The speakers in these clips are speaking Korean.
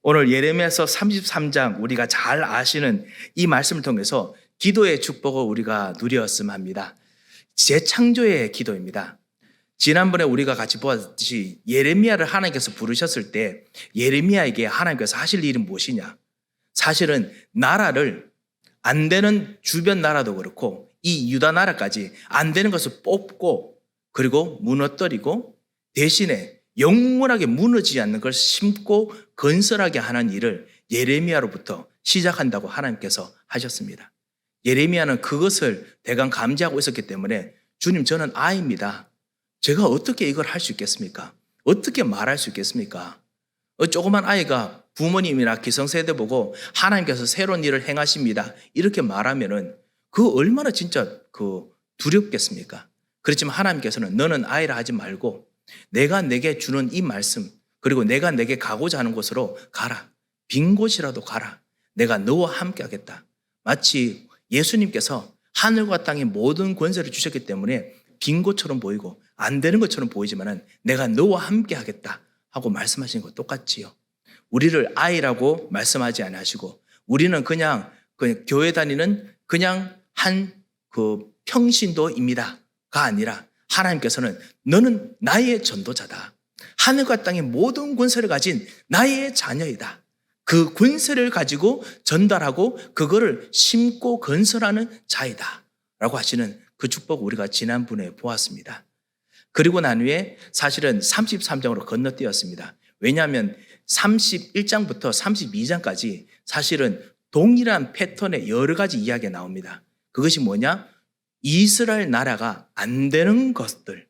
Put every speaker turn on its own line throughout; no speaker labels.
오늘 예레미야서 33장 우리가 잘 아시는 이 말씀을 통해서 기도의 축복을 우리가 누렸으면 합니다. 재창조의 기도입니다. 지난번에 우리가 같이 보았듯이 예레미야를 하나님께서 부르셨을 때 예레미야에게 하나님께서 하실 일은 무엇이냐? 사실은 나라를 안 되는 주변 나라도 그렇고 이 유다 나라까지 안 되는 것을 뽑고 그리고 무너뜨리고 대신에 영원하게 무너지지 않는 걸 심고 건설하게 하는 일을 예레미야로부터 시작한다고 하나님께서 하셨습니다. 예레미야는 그것을 대강 감지하고 있었기 때문에 주님, 저는 아이입니다. 제가 어떻게 이걸 할 수 있겠습니까? 어떻게 말할 수 있겠습니까? 조그만 아이가 부모님이나 기성세대 보고 하나님께서 새로운 일을 행하십니다, 이렇게 말하면은 그 얼마나 진짜 두렵겠습니까? 그렇지만 하나님께서는 너는 아이라 하지 말고 내가 내게 주는 이 말씀, 그리고 내가 내게 가고자 하는 곳으로 가라. 빈 곳이라도 가라. 내가 너와 함께 하겠다. 마치 예수님께서 하늘과 땅의 모든 권세를 주셨기 때문에 빈 곳처럼 보이고 안 되는 것처럼 보이지만은 내가 너와 함께 하겠다 하고 말씀하시는 것 똑같지요. 우리를 아이라고 말씀하지 않으시고 우리는 그냥 교회 다니는 그냥 한 평신도입니다가 아니라 하나님께서는 너는 나의 전도자다. 하늘과 땅의 모든 권세를 가진 나의 자녀이다. 그 권세를 가지고 전달하고 그거를 심고 건설하는 자이다 라고 하시는 그 축복 우리가 지난번에 보았습니다. 그리고 난 후에 사실은 33장으로 건너뛰었습니다. 왜냐하면 31장부터 32장까지 사실은 동일한 패턴의 여러 가지 이야기가 나옵니다. 그것이 뭐냐? 이스라엘 나라가 안 되는 것들에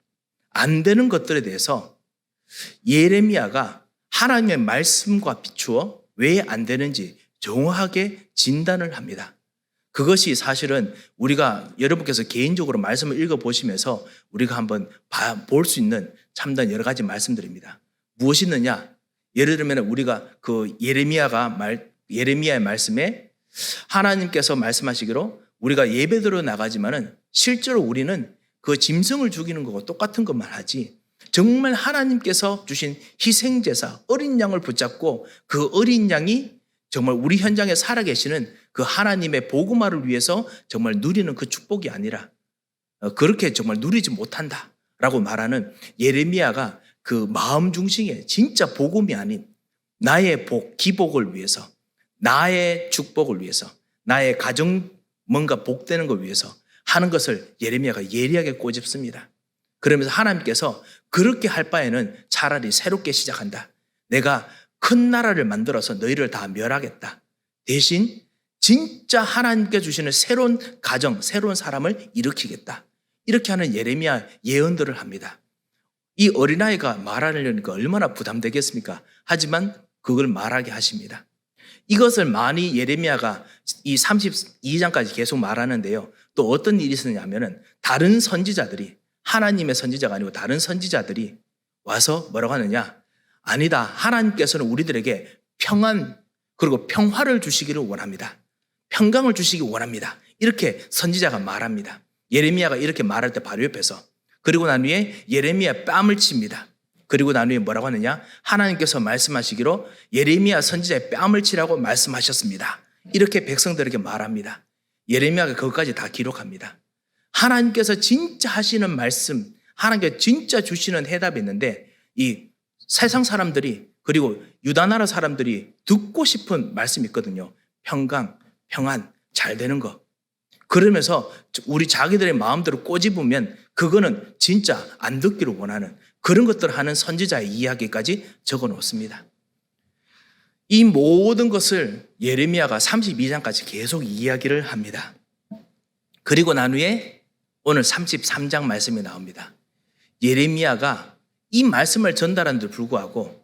대해서 예레미야가 하나님의 말씀과 비추어 왜 안 되는지 정확하게 진단을 합니다. 그것이 사실은 우리가 여러분께서 개인적으로 말씀을 읽어보시면서 우리가 한번 볼 수 있는 참된 여러 가지 말씀들입니다. 무엇이 있느냐? 예를 들면 우리가 예레미야의 말씀에 하나님께서 말씀하시기로 우리가 예배드려 나가지만은 실제로 우리는 그 짐승을 죽이는 거고 똑같은 것만 하지 정말 하나님께서 주신 희생제사 어린 양을 붙잡고 그 어린 양이 정말 우리 현장에 살아계시는 그 하나님의 복음화를 위해서 정말 누리는 그 축복이 아니라 그렇게 정말 누리지 못한다라고 말하는 예레미야가 그 마음 중심에 진짜 복음이 아닌 나의 기복을 위해서, 나의 축복을 위해서, 나의 가정 뭔가 복되는 걸 위해서 하는 것을 예레미야가 예리하게 꼬집습니다. 그러면서 하나님께서 그렇게 할 바에는 차라리 새롭게 시작한다. 내가 큰 나라를 만들어서 너희를 다 멸하겠다. 대신 진짜 하나님께 주시는 새로운 가정, 새로운 사람을 일으키겠다. 이렇게 하는 예레미야 예언들을 합니다. 이 어린아이가 말하려니까 얼마나 부담되겠습니까? 하지만 그걸 말하게 하십니다. 이것을 많이 예레미야가 이 32장까지 계속 말하는데요. 또 어떤 일이 있었냐면은 다른 선지자들이, 하나님의 선지자가 아니고 다른 선지자들이 와서 뭐라고 하느냐? 아니다. 하나님께서는 우리들에게 평안 그리고 평화를 주시기를 원합니다. 평강을 주시기 원합니다. 이렇게 선지자가 말합니다. 예레미야가 이렇게 말할 때 바로 옆에서. 그리고 난 후에 예레미야 뺨을 칩니다. 그리고 난 후에 뭐라고 하느냐? 하나님께서 말씀하시기로 예레미야 선지자의 뺨을 치라고 말씀하셨습니다. 이렇게 백성들에게 말합니다. 예레미야가 그것까지 다 기록합니다. 하나님께서 진짜 하시는 말씀, 하나님께서 진짜 주시는 해답이 있는데 이 세상 사람들이 그리고 유다 나라 사람들이 듣고 싶은 말씀이 있거든요. 평강, 평안, 잘 되는 거. 그러면서 우리 자기들의 마음대로 꼬집으면 그거는 진짜 안 듣기를 원하는 그런 것들을 하는 선지자의 이야기까지 적어 놓습니다. 이 모든 것을 예레미야가 32장까지 계속 이야기를 합니다. 그리고 난 후에 오늘 33장 말씀이 나옵니다. 예레미야가 이 말씀을 전달한 데 불구하고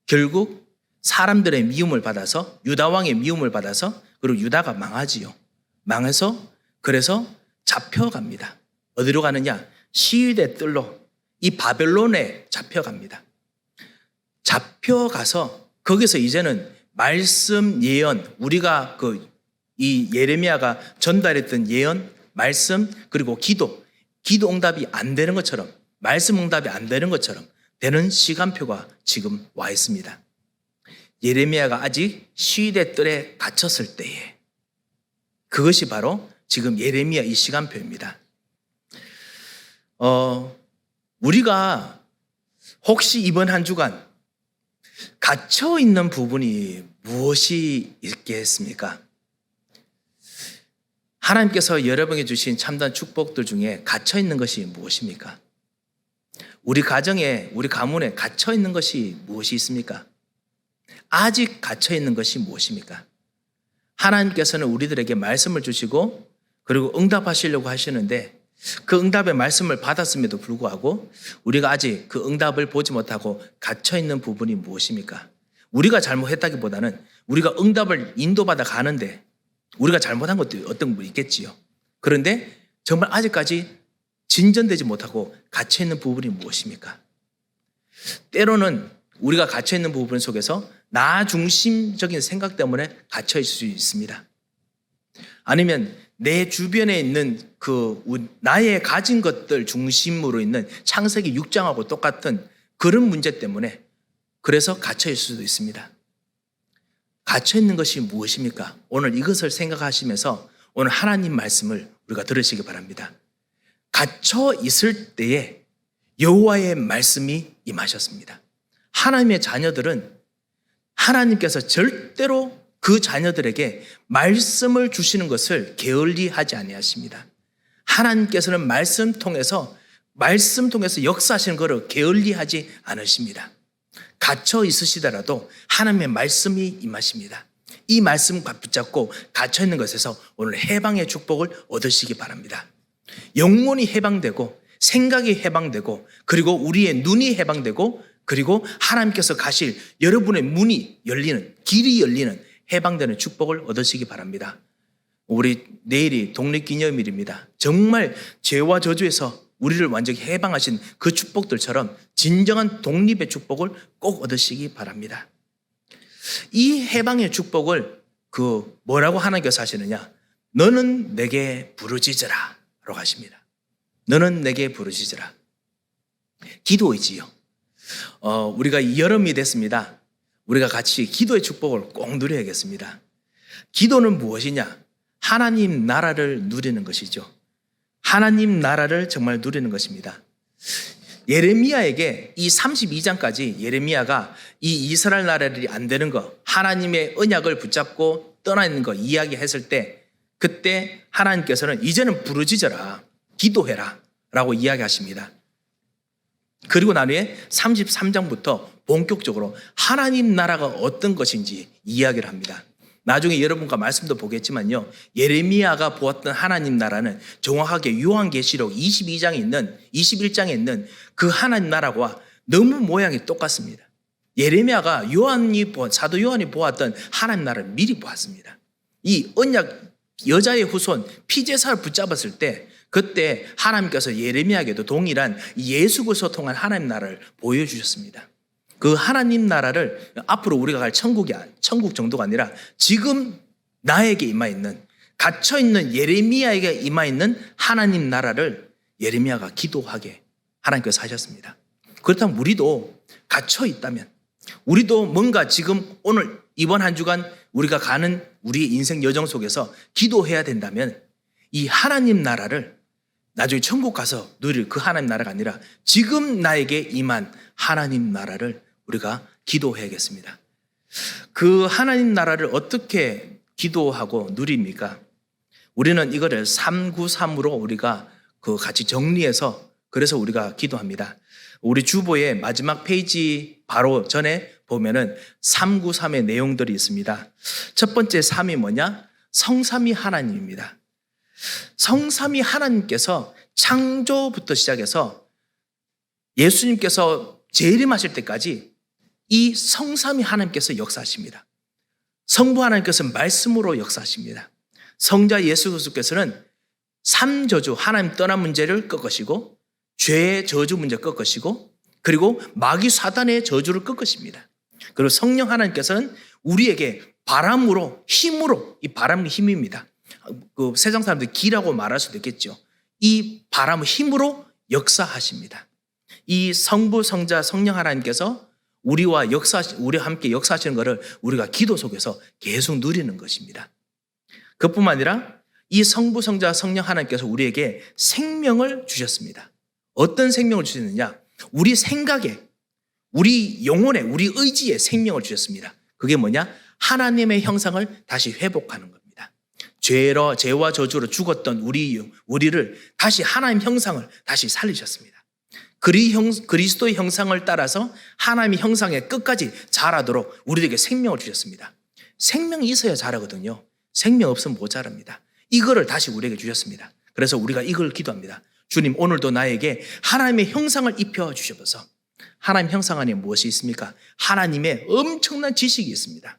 결국 사람들의 미움을 받아서 유다 왕의 미움을 받아서 그리고 유다가 망하지요. 망해서 그래서 잡혀갑니다. 어디로 가느냐? 시위대 뜰로 이 바벨론에 잡혀갑니다. 잡혀가서 거기서 이제는 말씀 예언, 우리가 이 예레미야가 전달했던 예언, 말씀 그리고 기도 응답이 안 되는 것처럼, 말씀 응답이 안 되는 것처럼 되는 시간표가 지금 와 있습니다. 예레미야가 아직 시대 뜰에 갇혔을 때에, 그것이 바로 지금 예레미야 이 시간표입니다. 우리가 혹시 이번 한 주간 갇혀 있는 부분이 무엇이 있겠습니까? 하나님께서 여러분에게 주신 참다한 축복들 중에 갇혀 있는 것이 무엇입니까? 우리 가정에, 우리 가문에 갇혀 있는 것이 무엇이 있습니까? 아직 갇혀 있는 것이 무엇입니까? 하나님께서는 우리들에게 말씀을 주시고 그리고 응답하시려고 하시는데, 그 응답의 말씀을 받았음에도 불구하고 우리가 아직 그 응답을 보지 못하고 갇혀 있는 부분이 무엇입니까? 우리가 잘못했다기보다는 우리가 응답을 인도받아 가는데 우리가 잘못한 것도 어떤 분이 있겠지요. 그런데 정말 아직까지 진전되지 못하고 갇혀 있는 부분이 무엇입니까? 때로는 우리가 갇혀 있는 부분 속에서 나 중심적인 생각 때문에 갇혀 있을 수 있습니다. 아니면 내 주변에 있는 나의 가진 것들 중심으로 있는 창세기 6장하고 똑같은 그런 문제 때문에 그래서 갇혀 있을 수도 있습니다. 갇혀 있는 것이 무엇입니까? 오늘 이것을 생각하시면서 오늘 하나님 말씀을 우리가 들으시기 바랍니다. 갇혀 있을 때에 여호와의 말씀이 임하셨습니다. 하나님의 자녀들은 하나님께서 절대로 그 자녀들에게 말씀을 주시는 것을 게을리하지 아니하십니다. 하나님께서는 말씀 통해서 역사하시는 것을 게을리하지 않으십니다. 갇혀 있으시더라도 하나님의 말씀이 임하십니다. 이 말씀 붙잡고 갇혀 있는 것에서 오늘 해방의 축복을 얻으시기 바랍니다. 영혼이 해방되고 생각이 해방되고 그리고 우리의 눈이 해방되고 그리고 하나님께서 가실 여러분의 문이 열리는, 길이 열리는 해방되는 축복을 얻으시기 바랍니다. 우리 내일이 독립기념일입니다. 정말 죄와 저주에서 우리를 완전히 해방하신 그 축복들처럼 진정한 독립의 축복을 꼭 얻으시기 바랍니다. 이 해방의 축복을 뭐라고 하나님께서 하시느냐? 너는 내게 부르짖으라 라고 하십니다. 너는 내게 부르짖으라. 기도이지요. 우리가 여름이 됐습니다. 우리가 같이 기도의 축복을 꼭 누려야겠습니다. 기도는 무엇이냐? 하나님 나라를 누리는 것이죠. 하나님 나라를 정말 누리는 것입니다. 예레미야에게 이 32장까지 예레미야가 이 이스라엘 나라들이 안 되는 거, 하나님의 언약을 붙잡고 떠나 있는 거 이야기했을 때, 그때 하나님께서는 이제는 부르짖어라, 기도해라 라고 이야기하십니다. 그리고 난 후에 33장부터 본격적으로 하나님 나라가 어떤 것인지 이야기를 합니다. 나중에 여러분과 말씀도 보겠지만요, 예레미야가 보았던 하나님 나라는 정확하게 요한계시록 21장에 있는 그 하나님 나라와 너무 모양이 똑같습니다. 예레미야가 사도 요한이 보았던 하나님 나라를 미리 보았습니다. 이 언약 여자의 후손 피제사를 붙잡았을 때 그때 하나님께서 예레미야에게도 동일한 예수 그리스도 통한 하나님 나라를 보여주셨습니다. 그 하나님 나라를 앞으로 우리가 갈 천국 정도가 아니라 지금 나에게 임하있는, 갇혀있는 예레미야에게 임하있는 하나님 나라를 예레미야가 기도하게 하나님께서 하셨습니다. 그렇다면 우리도 갇혀있다면, 우리도 뭔가 지금 오늘 이번 한 주간 우리가 가는 우리의 인생 여정 속에서 기도해야 된다면 이 하나님 나라를 나중에 천국 가서 누릴 그 하나님 나라가 아니라 지금 나에게 임한 하나님 나라를 우리가 기도해야겠습니다. 그 하나님 나라를 어떻게 기도하고 누립니까? 우리는 이거를 393으로 우리가 같이 정리해서 그래서 우리가 기도합니다. 우리 주보의 마지막 페이지 바로 전에 보면은 393의 내용들이 있습니다. 첫 번째 3이 뭐냐? 성삼위 하나님입니다. 성삼위 하나님께서 창조부터 시작해서 예수님께서 재림하실 때까지 이 성삼위 하나님께서 역사하십니다. 성부 하나님께서 말씀으로 역사하십니다. 성자 예수 그리스도께서는 3저주 하나님 떠난 문제를 꺾으시고 죄의 저주 문제 꺾으시고 그리고 마귀 사단의 저주를 꺾으십니다. 그리고 성령 하나님께서는 우리에게 바람으로 힘으로, 이 바람은 힘입니다. 세상 사람들이 기라고 말할 수도 있겠죠. 이 바람의 힘으로 역사하십니다. 이 성부, 성자, 성령 하나님께서 우리와 함께 역사하시는 것을 우리가 기도 속에서 계속 누리는 것입니다. 그뿐만 아니라 이 성부, 성자, 성령 하나님께서 우리에게 생명을 주셨습니다. 어떤 생명을 주셨느냐? 우리 생각에, 우리 영혼에, 우리 의지에 생명을 주셨습니다. 그게 뭐냐? 하나님의 형상을 다시 회복하는 겁니다. 죄와 저주로 죽었던 우리를 다시 하나님 형상을 다시 살리셨습니다. 그리스도의 형상을 따라서 하나님의 형상에 끝까지 자라도록 우리에게 생명을 주셨습니다. 생명이 있어야 자라거든요. 생명 없으면 못 자랍니다. 이거를 다시 우리에게 주셨습니다. 그래서 우리가 이걸 기도합니다. 주님, 오늘도 나에게 하나님의 형상을 입혀 주셔서. 하나님 형상 안에 무엇이 있습니까? 하나님의 엄청난 지식이 있습니다.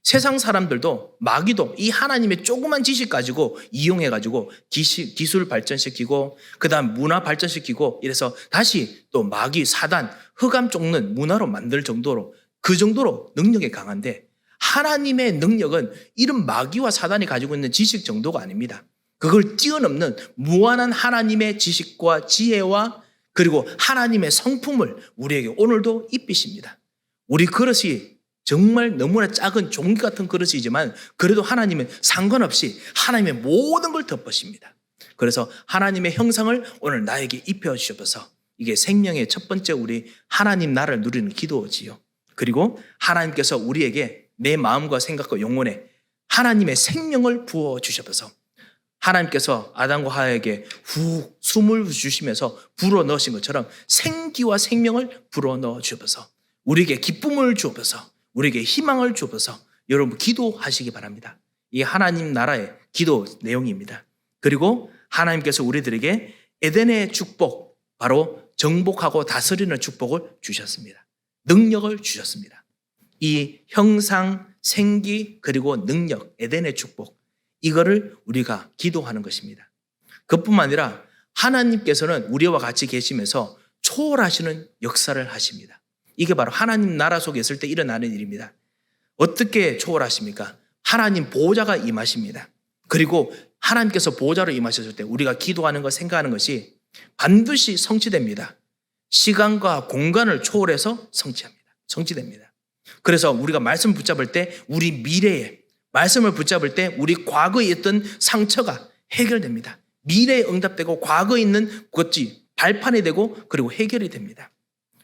세상 사람들도, 마귀도 이 하나님의 조그만 지식 가지고 이용해가지고 기술 발전시키고 그 다음 문화 발전시키고 이래서 다시 또 마귀, 사단, 흑암 쫓는 문화로 만들 정도로 그 정도로 능력이 강한데, 하나님의 능력은 이런 마귀와 사단이 가지고 있는 지식 정도가 아닙니다. 그걸 뛰어넘는 무한한 하나님의 지식과 지혜와 그리고 하나님의 성품을 우리에게 오늘도 입히십니다. 우리 그릇이 정말 너무나 작은 종기 같은 그릇이지만 그래도 하나님은 상관없이 하나님의 모든 걸 덮으십니다. 그래서 하나님의 형상을 오늘 나에게 입혀주셔서 이게 생명의 첫 번째 우리 하나님 나라를 누리는 기도지요. 그리고 하나님께서 우리에게 내 마음과 생각과 영혼에 하나님의 생명을 부어주셔서 하나님께서 아담과 하와에게 숨을 주시면서 불어넣으신 것처럼 생기와 생명을 불어넣어 주셔서 우리에게 기쁨을 주어서 우리에게 희망을 주어서 여러분 기도하시기 바랍니다. 이게 하나님 나라의 기도 내용입니다. 그리고 하나님께서 우리들에게 에덴의 축복, 바로 정복하고 다스리는 축복을 주셨습니다. 능력을 주셨습니다. 이 형상, 생기, 그리고 능력, 에덴의 축복, 이거를 우리가 기도하는 것입니다. 그뿐만 아니라 하나님께서는 우리와 같이 계시면서 초월하시는 역사를 하십니다. 이게 바로 하나님 나라 속에 있을 때 일어나는 일입니다. 어떻게 초월하십니까? 하나님 보호자가 임하십니다. 그리고 하나님께서 보호자로 임하셨을 때 우리가 기도하는 것, 생각하는 것이 반드시 성취됩니다. 시간과 공간을 초월해서 성취됩니다. 그래서 우리가 말씀을 붙잡을 때 우리 미래에, 말씀을 붙잡을 때 우리 과거에 있던 상처가 해결됩니다. 미래에 응답되고 과거에 있는 것이 발판이 되고 그리고 해결이 됩니다.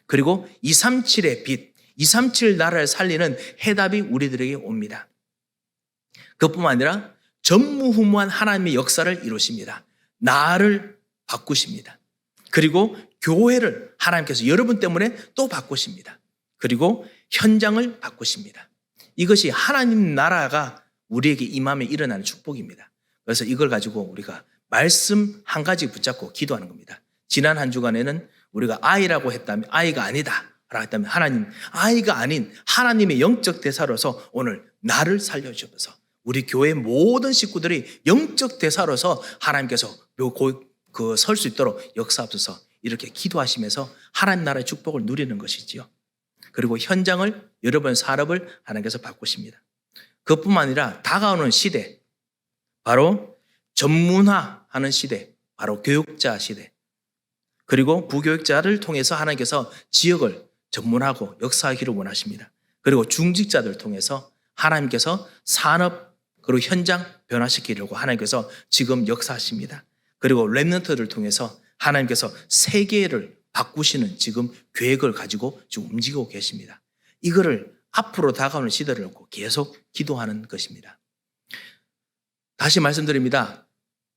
그리고 237의 빛, 237 나라를 살리는 해답이 우리들에게 옵니다. 그뿐만 아니라 전무후무한 하나님의 역사를 이루십니다. 나를 바꾸십니다. 그리고 교회를 하나님께서 여러분 때문에 또 바꾸십니다. 그리고 현장을 바꾸십니다. 이것이 하나님 나라가 우리에게 임함에 일어나는 축복입니다. 그래서 이걸 가지고 우리가 말씀 한 가지 붙잡고 기도하는 겁니다. 지난 한 주간에는 우리가 아이라고 했다면 아이가 아니다 라고 했다면 하나님, 아이가 아닌 하나님의 영적 대사로서 오늘 나를 살려주셔서 우리 교회 모든 식구들이 영적 대사로서 하나님께서 설 수 있도록 역사하셔서 이렇게 기도하시면서 하나님 나라의 축복을 누리는 것이지요. 그리고 현장을, 여러분 산업을 하나님께서 바꾸십니다. 그뿐만 아니라 다가오는 시대, 바로 전문화하는 시대, 바로 교육자 시대, 그리고 부교육자를 통해서 하나님께서 지역을 전문하고 역사하기를 원하십니다. 그리고 중직자들을 통해서 하나님께서 산업 그리고 현장 변화시키려고 하나님께서 지금 역사하십니다. 그리고 렘넌트들을 통해서 하나님께서 세계를 바꾸시는 지금 계획을 가지고 지금 움직이고 계십니다. 이거를 앞으로 다가오는 시대를 놓고 계속 기도하는 것입니다. 다시 말씀드립니다.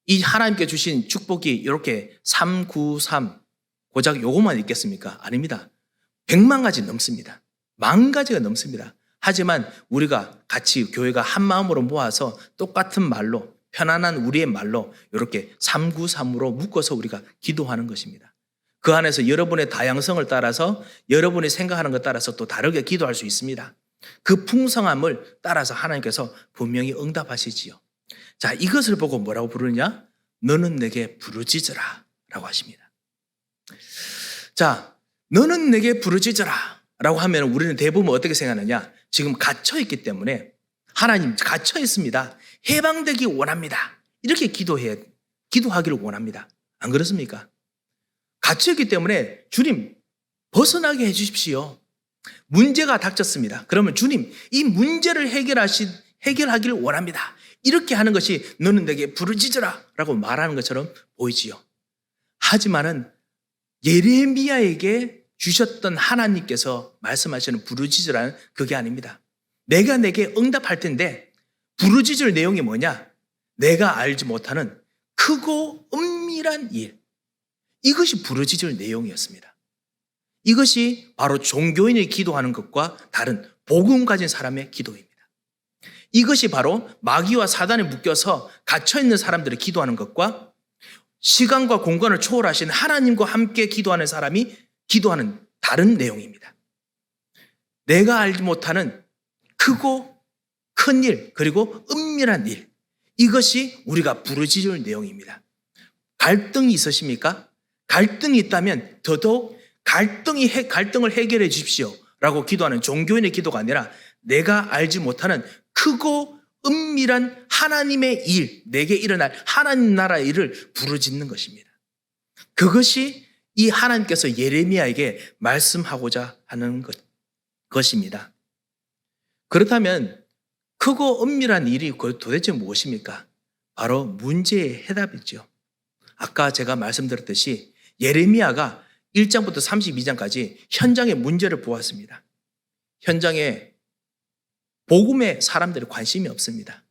이 하나님께 주신 축복이 이렇게 393 고작 요것만 있겠습니까? 아닙니다. 100만 가지 넘습니다. 10,000가지가 넘습니다. 하지만 우리가 같이 교회가 한 마음으로 모아서 똑같은 말로, 편안한 우리의 말로 이렇게 393으로 묶어서 우리가 기도하는 것입니다. 그 안에서 여러분의 다양성을 따라서 여러분이 생각하는 것 따라서 또 다르게 기도할 수 있습니다. 그 풍성함을 따라서 하나님께서 분명히 응답하시지요. 자, 이것을 보고 뭐라고 부르느냐? 너는 내게 부르짖으라 라고 하십니다. 자, 너는 내게 부르짖으라 라고 하면 우리는 대부분 어떻게 생각하느냐? 지금 갇혀있기 때문에 하나님 갇혀있습니다. 해방되기 원합니다. 이렇게 기도하기를 원합니다. 안 그렇습니까? 갇혀있기 때문에 주님 벗어나게 해주십시오. 문제가 닥쳤습니다. 그러면 주님, 이 문제를 해결하기를 원합니다. 이렇게 하는 것이 너는 내게 부르짖으라 라고 말하는 것처럼 보이지요. 하지만은 예레미야에게 주셨던 하나님께서 말씀하시는 부르짖으라는 그게 아닙니다. 내가 내게 응답할 텐데 부르짖을 내용이 뭐냐? 내가 알지 못하는 크고 은밀한 일. 이것이 부르짖을 내용이었습니다. 이것이 바로 종교인이 기도하는 것과 다른 복음 가진 사람의 기도입니다. 이것이 바로 마귀와 사단에 묶여서 갇혀있는 사람들이 기도하는 것과 시간과 공간을 초월하신 하나님과 함께 기도하는 사람이 기도하는 다른 내용입니다. 내가 알지 못하는 크고 큰 일, 그리고 은밀한 일. 이것이 우리가 부르짖을 내용입니다. 갈등이 있으십니까? 갈등이 있다면 더더욱 갈등을 해결해 주십시오 라고 기도하는 종교인의 기도가 아니라 내가 알지 못하는 크고 은밀한 하나님의 일, 내게 일어날 하나님 나라의 일을 부르짖는 것입니다. 그것이 이 하나님께서 예레미야에게 말씀하고자 하는 것입니다. 그렇다면 크고 은밀한 일이 도대체 무엇입니까? 바로 문제의 해답이죠. 아까 제가 말씀드렸듯이 예레미야가 1장부터 32장까지 현장의 문제를 보았습니다. 현장에 복음에 사람들이 관심이 없습니다.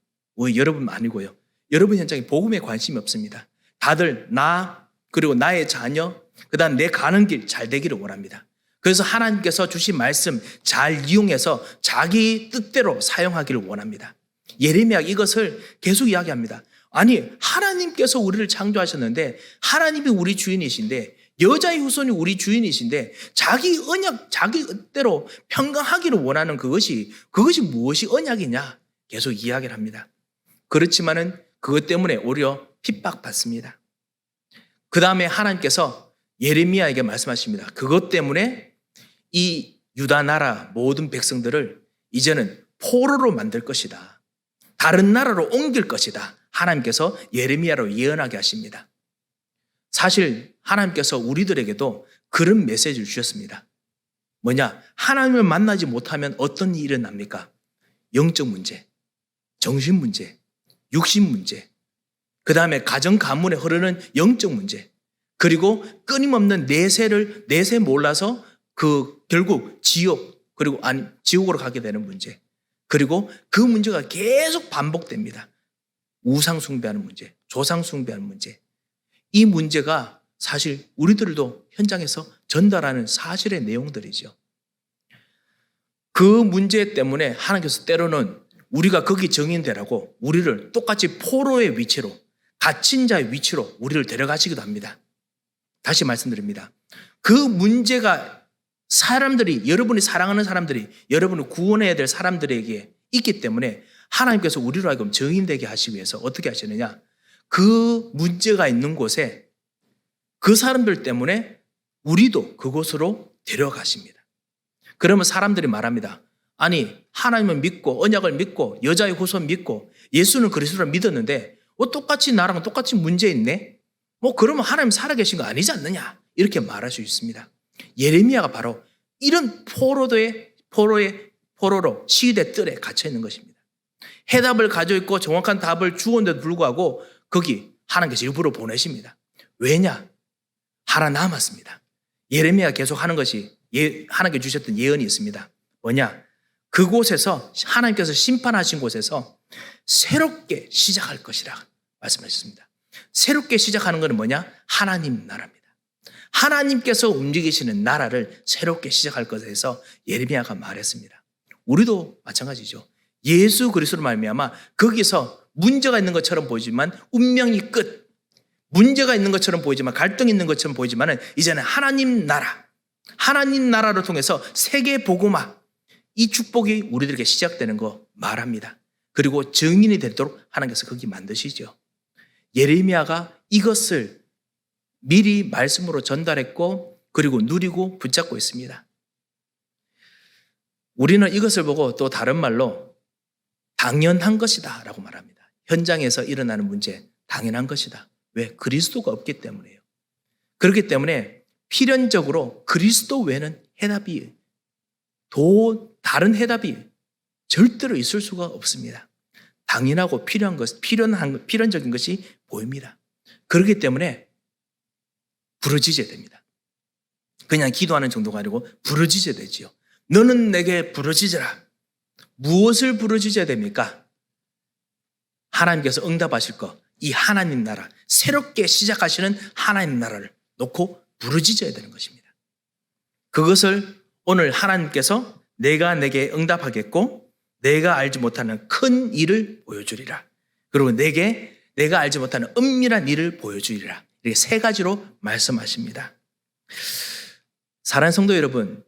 여러분 아니고요. 여러분 현장에 복음에 관심이 없습니다. 다들 나 그리고 나의 자녀 그다음 내 가는 길 잘 되기를 원합니다. 그래서 하나님께서 주신 말씀 잘 이용해서 자기 뜻대로 사용하기를 원합니다. 예레미야가 이것을 계속 이야기합니다. 아니 하나님께서 우리를 창조하셨는데 하나님이 우리 주인이신데 여자의 후손이 우리 주인이신데 자기 언약, 자기 뜻대로 평강하기를 원하는 그것이 무엇이 언약이냐 계속 이야기를 합니다. 그렇지만은 그것 때문에 오히려 핍박받습니다. 그 다음에 하나님께서 예레미야에게 말씀하십니다. 그것 때문에 이 유다 나라 모든 백성들을 이제는 포로로 만들 것이다. 다른 나라로 옮길 것이다. 하나님께서 예레미야로 예언하게 하십니다. 사실 하나님께서 우리들에게도 그런 메시지를 주셨습니다. 뭐냐? 하나님을 만나지 못하면 어떤 일이 일어납니까? 영적 문제, 정신 문제, 육신 문제, 그 다음에 가정 가문에 흐르는 영적 문제, 그리고 끊임없는 내세 몰라서 결국 지옥으로 가게 되는 문제, 그리고 그 문제가 계속 반복됩니다. 우상 숭배하는 문제, 조상 숭배하는 문제. 이 문제가 사실 우리들도 현장에서 전달하는 사실의 내용들이죠. 그 문제 때문에 하나님께서 때로는 우리가 거기 정인되라고 우리를 똑같이 포로의 위치로, 갇힌 자의 위치로 우리를 데려가시기도 합니다. 다시 말씀드립니다. 그 문제가 여러분이 사랑하는 사람들이, 여러분을 구원해야 될 사람들에게 있기 때문에 하나님께서 우리로 하여금 정인되게 하시기 위해서 어떻게 하시느냐? 그 문제가 있는 곳에 그 사람들 때문에 우리도 그곳으로 데려가십니다. 그러면 사람들이 말합니다. 아니 하나님을 믿고 언약을 믿고 여자의 후손 믿고 예수는 그리스도를 믿었는데 똑같이 나랑 똑같이 문제 있네? 그러면 하나님 살아계신 거 아니지 않느냐? 이렇게 말할 수 있습니다. 예레미야가 바로 이런 포로로 시대 뜰에 갇혀 있는 것입니다. 해답을 가지고 있고 정확한 답을 주었는데도 불구하고 거기 하나님께서 일부러 보내십니다. 왜냐? 하나 남았습니다. 예레미야가 계속 하는 것이 하나님께 주셨던 예언이 있습니다. 뭐냐? 그곳에서 하나님께서 심판하신 곳에서 새롭게 시작할 것이라 말씀하셨습니다. 새롭게 시작하는 것은 뭐냐? 하나님 나라입니다. 하나님께서 움직이시는 나라를 새롭게 시작할 것에서 예레미야가 말했습니다. 우리도 마찬가지죠. 예수 그리스도로 말미암아 거기서 문제가 있는 것처럼 보이지만 운명이 끝. 문제가 있는 것처럼 보이지만 갈등이 있는 것처럼 보이지만 이제는 하나님 나라를 통해서 세계 복음화 이 축복이 우리들에게 시작되는 거 말합니다. 그리고 증인이 되도록 하나님께서 거기 만드시죠. 예레미야가 이것을 미리 말씀으로 전달했고 그리고 누리고 붙잡고 있습니다. 우리는 이것을 보고 또 다른 말로 당연한 것이다 라고 말합니다. 현장에서 일어나는 문제 당연한 것이다. 왜? 그리스도가 없기 때문이에요. 그렇기 때문에 필연적으로 그리스도 외에는 해답이 다른 해답이 절대로 있을 수가 없습니다. 당연하고 필연적인 것이 보입니다. 그렇기 때문에 부르짖어야 됩니다. 그냥 기도하는 정도가 아니고 부르짖어야 되지요. 너는 내게 부르짖어라. 무엇을 부르짖어야 됩니까? 하나님께서 응답하실 것, 이 하나님 나라, 새롭게 시작하시는 하나님 나라를 놓고 부르짖어야 되는 것입니다. 그것을 오늘 하나님께서 내가 내게 응답하겠고 내가 알지 못하는 큰 일을 보여주리라. 그리고 내가 알지 못하는 은밀한 일을 보여주리라. 이렇게 세 가지로 말씀하십니다. 사랑하는 성도 여러분,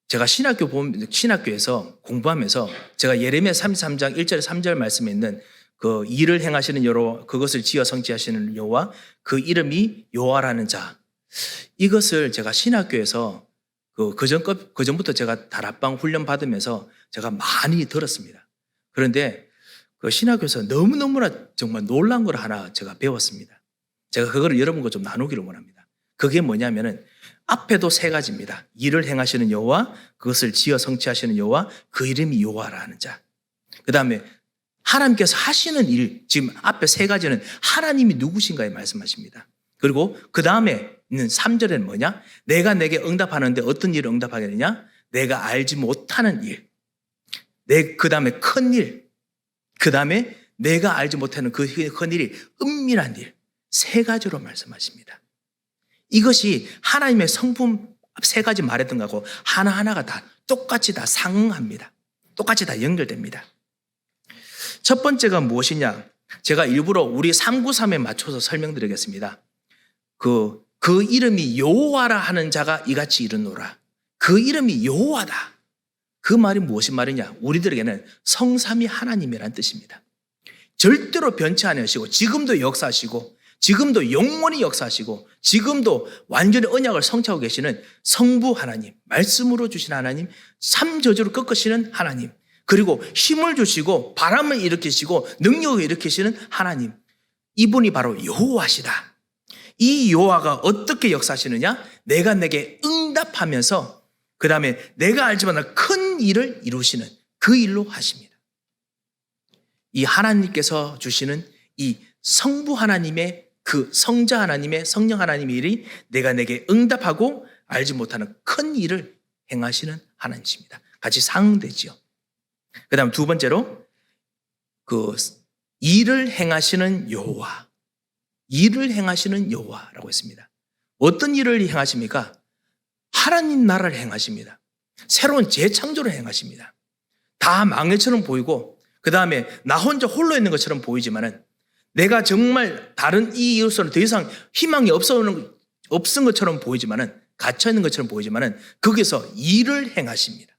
제가 신학교에서 공부하면서 제가 예레미야 33장 1절 3절 말씀에 있는 그 일을 행하시는 여호와, 그것을 지어 성취하시는 여호와, 그 이름이 여호와라는 자, 이것을 제가 신학교에서 그전부터 제가 다락방 훈련 받으면서 제가 많이 들었습니다. 그런데 그 신학교에서 너무너무나 정말 놀란 걸 하나 제가 배웠습니다. 제가 그거를 여러분과 좀 나누기를 원합니다. 그게 뭐냐면은 앞에도 세 가지입니다. 일을 행하시는 여호와, 그것을 지어 성취하시는 여호와, 그 이름이 여호와라는 자. 그 다음에 하나님께서 하시는 일, 지금 앞에 세 가지는 하나님이 누구신가에 말씀하십니다. 그리고 그 다음에 있는 3절에는 뭐냐? 내가 내게 응답하는데 어떤 일을 응답하겠느냐? 내가 알지 못하는 일. 그 다음에 큰 일. 그 다음에 내가 알지 못하는 그 큰 일이 은밀한 일. 세 가지로 말씀하십니다. 이것이 하나님의 성품 세 가지 말했던 거하고 하나하나가 다 똑같이 다 상응합니다. 똑같이 다 연결됩니다. 첫 번째가 무엇이냐? 제가 일부러 우리 393에 맞춰서 설명드리겠습니다. 그 이름이 여호와라 하는 자가 이같이 이르노라. 그 이름이 여호와다. 그 말이 무엇인 말이냐? 우리들에게는 성삼위 하나님이라는 뜻입니다. 절대로 변치 않으시고 지금도 역사하시고 지금도 영원히 역사하시고 지금도 완전히 언약을 성취하고 계시는 성부 하나님, 말씀으로 주신 하나님, 삼저주로 꺾으시는 하나님, 그리고 힘을 주시고 바람을 일으키시고 능력을 일으키시는 하나님, 이분이 바로 여호와시다. 이 여호와가 어떻게 역사하시느냐? 내가 내게 응답하면서 그 다음에 내가 알지 못하는 큰 일을 이루시는 그 일로 하십니다. 이 하나님께서 주시는 이 성부 하나님의 그 성자 하나님의 성령 하나님의 일이 내가 내게 응답하고 알지 못하는 큰 일을 행하시는 하나님이십니다. 같이 상응되지요. 그 다음 두 번째로 그 일을 행하시는 여호와, 일을 행하시는 여호와라고 했습니다. 어떤 일을 행하십니까? 하나님 나라를 행하십니다. 새로운 재창조를 행하십니다. 다 망해처럼 보이고 그 다음에 나 혼자 홀로 있는 것처럼 보이지만은 내가 정말 다른 이웃으로 더 이상 희망이 없은 것처럼 보이지만은 갇혀있는 것처럼 보이지만은 거기서 일을 행하십니다.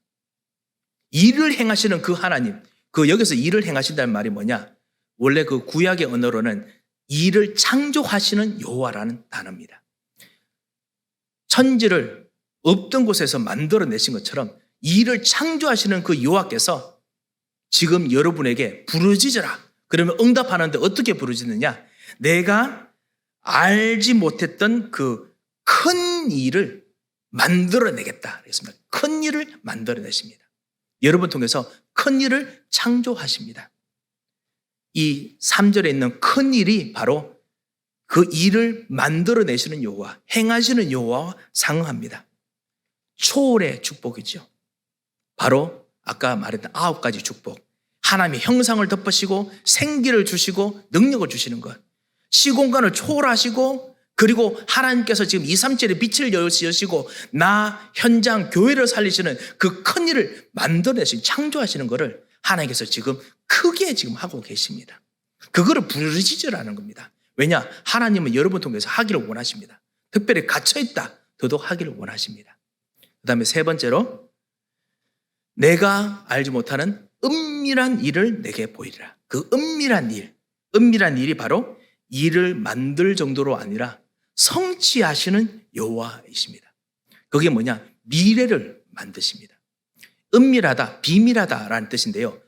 일을 행하시는 그 하나님, 여기서 일을 행하신다는 말이 뭐냐? 원래 그 구약의 언어로는 일을 창조하시는 여호와라는 단어입니다. 천지를 없던 곳에서 만들어내신 것처럼 일을 창조하시는 그 여호와께서 지금 여러분에게 부르짖어라. 그러면 응답하는데 어떻게 부르짖느냐? 내가 알지 못했던 그 큰 일을 만들어내겠다. 그랬습니다. 큰 일을 만들어내십니다. 여러분 통해서 큰 일을 창조하십니다. 이 3절에 있는 큰 일이 바로 그 일을 만들어내시는 여호와, 행하시는 여호와와 상응합니다. 초월의 축복이죠. 바로 아까 말했던 9가지 축복. 하나님의 형상을 덮으시고 생기를 주시고 능력을 주시는 것. 시공간을 초월하시고 그리고 하나님께서 지금 2, 3절에 빛을 여시고 나 현장 교회를 살리시는 그 큰 일을 만들어내신 창조하시는 것을 하나님께서 지금 크게 지금 하고 계십니다. 그거를 부르짖으라는 겁니다. 왜냐? 하나님은 여러분 통해서 하기를 원하십니다. 특별히 갇혀있다 더더욱 하기를 원하십니다. 그 다음에 세 번째로 내가 알지 못하는 은밀한 일을 내게 보이리라. 그 은밀한 일이 바로 일을 만들 정도로 아니라 성취하시는 여호와이십니다. 그게 뭐냐? 미래를 만드십니다. 은밀하다, 비밀하다라는 뜻인데요.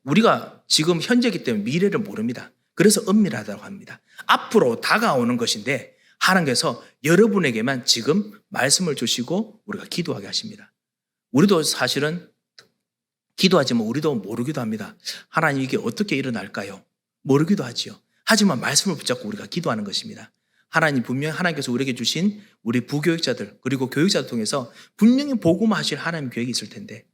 우리가 지금 현재이기 때문에 미래를 모릅니다. 그래서 은밀하다고 합니다. 앞으로 다가오는 것인데 하나님께서 여러분에게만 지금 말씀을 주시고 우리가 기도하게 하십니다. 우리도 사실은 기도하지만 우리도 모르기도 합니다. 하나님 이게 어떻게 일어날까요? 모르기도 하지요. 하지만 말씀을 붙잡고 우리가 기도하는 것입니다. 하나님 분명히 하나님께서 우리에게 주신 우리 부교육자들 그리고 교육자들 통해서 분명히 복음하실 하나님 계획이 있을 텐데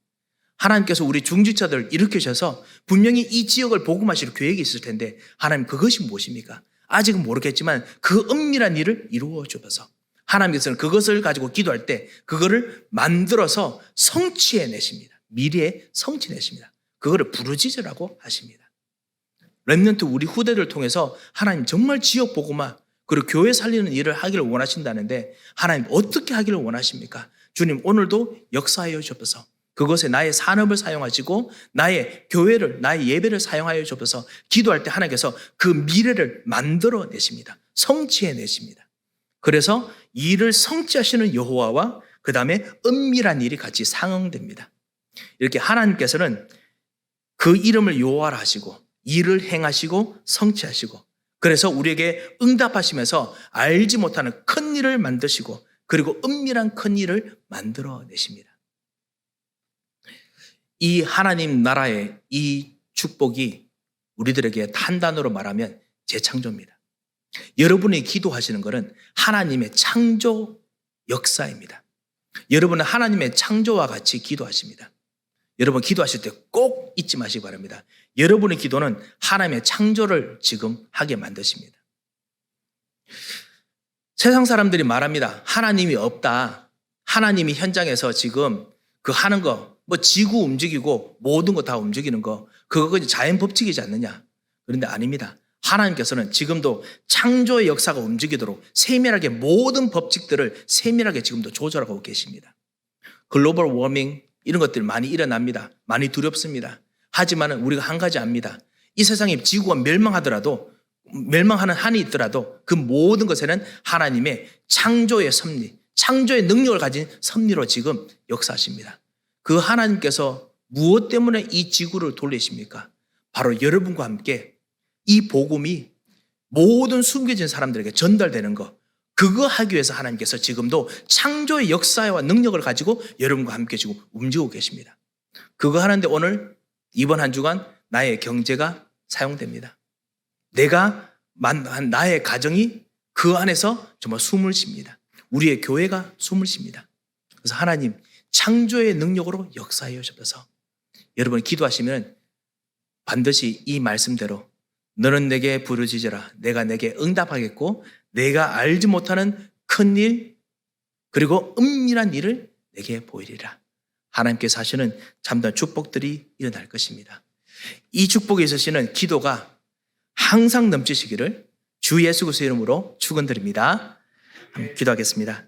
하나님께서 우리 중직자들 일으키셔서 분명히 이 지역을 복음하실 계획이 있을 텐데 하나님 그것이 무엇입니까? 아직은 모르겠지만 그 은밀한 일을 이루어 주셔서 하나님께서는 그것을 가지고 기도할 때 그거를 만들어서 성취해내십니다. 미래에 성취해내십니다. 그거를 부르짖으라고 하십니다. 렘넌트 우리 후대를 통해서 하나님 정말 지역 복음화 그리고 교회 살리는 일을 하기를 원하신다는데 하나님 어떻게 하기를 원하십니까? 주님 오늘도 역사하여 주셔서 그것에 나의 산업을 사용하시고 나의 교회를 나의 예배를 사용하여 주셔서 기도할 때 하나님께서 그 미래를 만들어내십니다. 성취해내십니다. 그래서 일을 성취하시는 여호와와 그 다음에 은밀한 일이 같이 상응됩니다. 이렇게 하나님께서는 그 이름을 여호와라 하시고 일을 행하시고 성취하시고 그래서 우리에게 응답하시면서 알지 못하는 큰 일을 만드시고 그리고 은밀한 큰 일을 만들어내십니다. 이 하나님 나라의 이 축복이 우리들에게 단단으로 말하면 재창조입니다. 여러분이 기도하시는 것은 하나님의 창조 역사입니다. 여러분은 하나님의 창조와 같이 기도하십니다. 여러분 기도하실 때 꼭 잊지 마시기 바랍니다. 여러분의 기도는 하나님의 창조를 지금 하게 만드십니다. 세상 사람들이 말합니다. 하나님이 없다. 하나님이 현장에서 지금 그 하는 거, 뭐 지구 움직이고 모든 거 다 움직이는 거, 그거 자연 법칙이지 않느냐. 그런데 아닙니다. 하나님께서는 지금도 창조의 역사가 움직이도록 세밀하게 모든 법칙들을 세밀하게 지금도 조절하고 계십니다. 글로벌 워밍 이런 것들이 많이 일어납니다. 많이 두렵습니다. 하지만 우리가 한 가지 압니다. 이 세상에 지구가 멸망하더라도 멸망하는 한이 있더라도 그 모든 것에는 하나님의 창조의 섭리, 창조의 능력을 가진 섭리로 지금 역사하십니다. 그 하나님께서 무엇 때문에 이 지구를 돌리십니까? 바로 여러분과 함께 이 복음이 모든 숨겨진 사람들에게 전달되는 것, 그거 하기 위해서 하나님께서 지금도 창조의 역사와 능력을 가지고 여러분과 함께 지금 움직이고 계십니다. 그거 하는데 오늘 이번 한 주간 나의 경제가 사용됩니다. 내가 만난 나의 가정이 그 안에서 정말 숨을 쉽니다. 우리의 교회가 숨을 쉽니다. 그래서 하나님 창조의 능력으로 역사해 주셔서 여러분이 기도하시면 반드시 이 말씀대로 너는 내게 부르짖으라. 내가 내게 응답하겠고 내가 알지 못하는 큰 일 그리고 은밀한 일을 내게 보이리라. 하나님께서 하시는 참된 축복들이 일어날 것입니다. 이 축복에 있으시는 기도가 항상 넘치시기를 주 예수 그리스도의 이름으로 축원드립니다. 기도하겠습니다.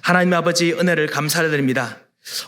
하나님 아버지 은혜를 감사드립니다.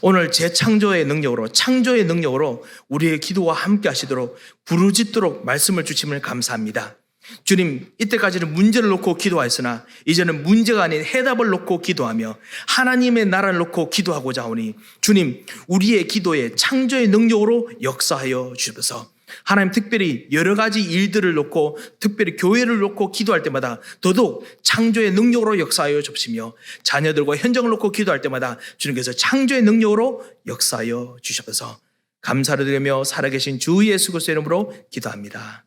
오늘 재창조의 능력으로 창조의 능력으로 우리의 기도와 함께 하시도록 부르짖도록 말씀을 주심을 감사합니다. 주님, 이때까지는 문제를 놓고 기도하였으나 이제는 문제가 아닌 해답을 놓고 기도하며 하나님의 나라를 놓고 기도하고자 하오니 주님, 우리의 기도에 창조의 능력으로 역사하여 주셔서 하나님 특별히 여러 가지 일들을 놓고 특별히 교회를 놓고 기도할 때마다 더더욱 창조의 능력으로 역사하여 주시며 자녀들과 현장을 놓고 기도할 때마다 주님께서 창조의 능력으로 역사하여 주셔서 감사를 드리며 살아계신 주 예수 그리스도의 이름으로 기도합니다.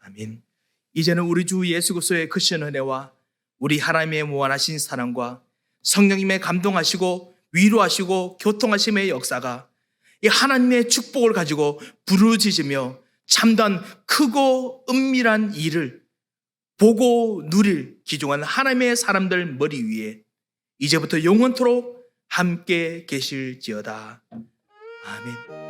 아멘. 이제는 우리 주 예수 그리스도의 크신 은혜와 우리 하나님의 무한하신 사랑과 성령님의 감동하시고 위로하시고 교통하심의 역사가 이 하나님의 축복을 가지고 부르짖으며 참단 크고 은밀한 일을 보고 누릴 귀중한 하나님의 사람들 머리 위에 이제부터 영원토록 함께 계실지어다. 아멘.